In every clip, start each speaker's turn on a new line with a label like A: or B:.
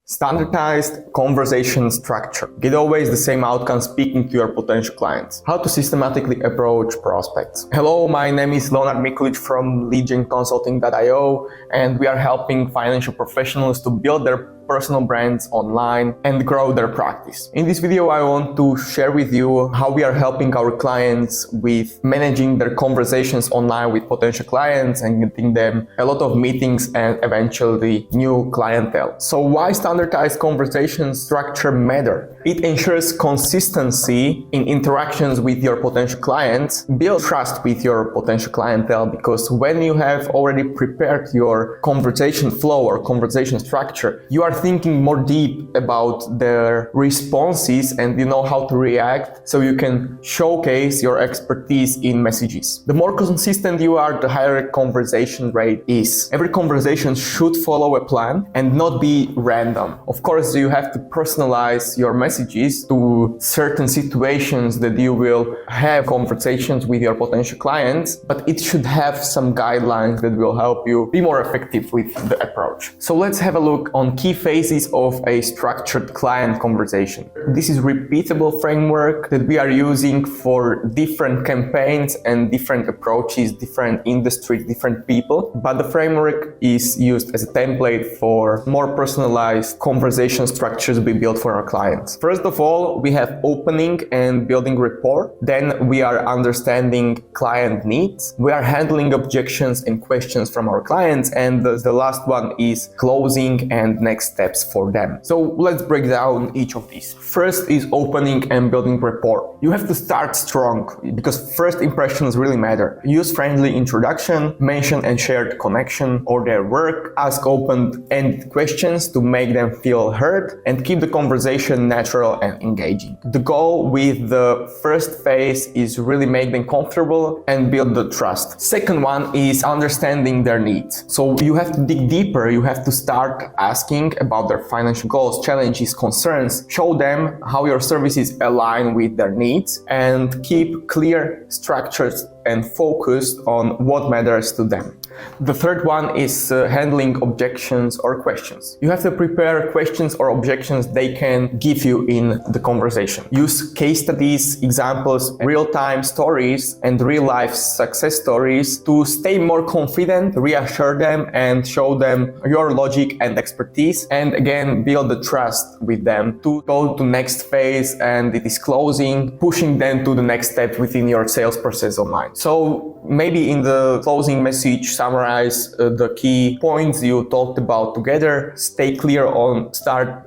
A: Standardized conversation structure. Get always the same outcome speaking to your potential clients. How to systematically approach prospects. Hello, my name is Leonard Mikulic from leadgenconsulting.io, and we are helping financial professionals to build their personal brands online and grow their practice. In this video, I want to share with you how we are helping our clients with managing their conversations online with potential clients and getting them a lot of meetings and eventually new clientele. So why standardized conversation structure matter? It ensures consistency in interactions with your potential clients, build trust with your potential clientele, because when you have already prepared your conversation flow or conversation structure, you are thinking more deep about their responses and you know how to react, so you can showcase your expertise in messages. The more consistent you are, the higher conversation rate is. Every conversation should follow a plan and not be random. Of course, you have to personalize your messages to certain situations that you will have conversations with your potential clients, but it should have some guidelines that will help you be more effective with the approach. So let's have a look on key phases of a structured client conversation. This is repeatable framework that we are using for different campaigns and different approaches, different industries, different people, but the framework is used as a template for more personalized conversation structures we build for our clients. First of all, we have opening and building rapport. Then we are understanding client needs. We are handling objections and questions from our clients. And the last one is closing and next steps for them. So let's break down each of these. First is opening and building rapport. You have to start strong because first impressions really matter. Use friendly introduction, mention and shared connection or their work, ask open-ended questions to make them feel heard, and keep the conversation natural and engaging. The goal with the first phase is really make them comfortable and build the trust. Second one is understanding their needs. So you have to dig deeper. You have to start asking about their financial goals, challenges, concerns. Show them how your services align with their needs and keep clear structures and focused on what matters to them. The third one is handling objections or questions. You have to prepare questions or objections they can give you in the conversation. Use case studies, examples, real-time stories, and real-life success stories to stay more confident, reassure them, and show them your logic and expertise, and again, build the trust with them to go to next phase, and it is closing, pushing them to the next step within your sales process online. So maybe in the closing message, summarize the key points you talked about together, stay clear on,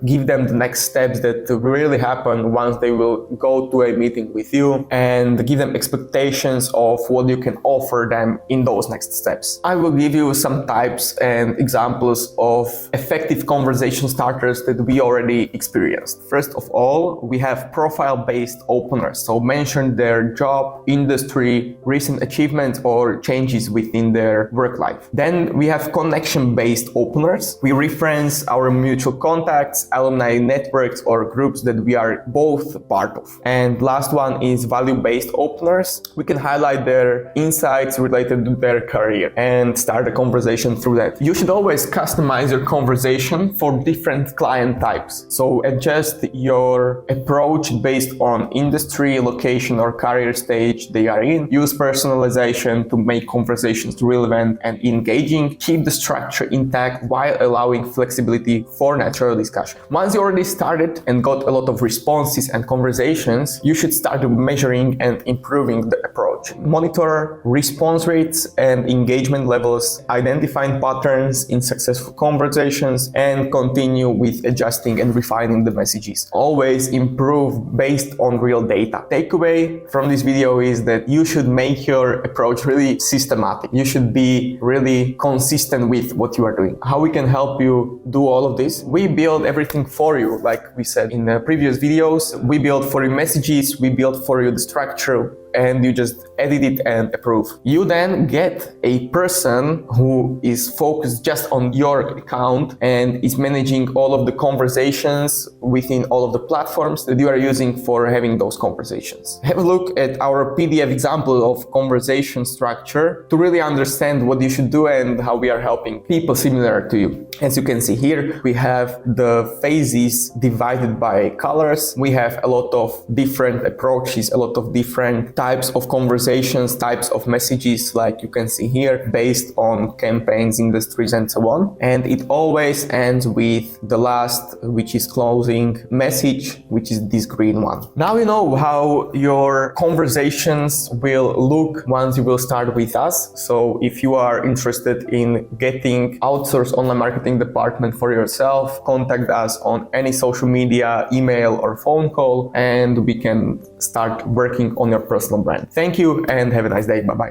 A: give them the next steps that really happen once they will go to a meeting with you, and give them expectations of what you can offer them in those next steps. I will give you some types and examples of effective conversation starters that we already experienced. First of all, we have profile-based openers. So mention their job, industry, recent achievements or changes within their work life. Then we have connection-based openers. We reference our mutual contacts, alumni networks or groups that we are both part of. And last one is value-based openers. We can highlight their insights related to their career and start a conversation through that. You should always customize your conversation for different client types. So adjust your approach based on industry, location or career stage they are in. Use personalization to make conversations relevant and engaging. Keep the structure intact while allowing flexibility for natural discussion. Once you already started and got a lot of responses and conversations, you should start measuring and improving the approach. Monitor response rates and engagement levels, identifying patterns in successful conversations, and continue with adjusting and refining the messages. Always improve based on real data. Takeaway from this video is that you should make your approach really systematic. You should be really consistent with what you are doing. How we can help you do all of this? We build everything for you. Like we said in the previous videos, we build for you messages, we build for you the structure, and you just edit it and approve. You then get a person who is focused just on your account and is managing all of the conversations within all of the platforms that you are using for having those conversations. Have a look at our PDF example of conversation structure to really understand what you should do and how we are helping people similar to you. As you can see here, we have the phases divided by colors. We have a lot of different approaches, a lot of different types of conversations, types of messages, like you can see here, based on campaigns, industries, and so on. And it always ends with the last, which is closing message, which is this green one. Now you know how your conversations will look once you will start with us. So if you are interested in getting outsourced online marketing department for yourself, contact us on any social media, email, or phone call, and we can start working on your personal brand. Thank you and have a nice day. Bye-bye.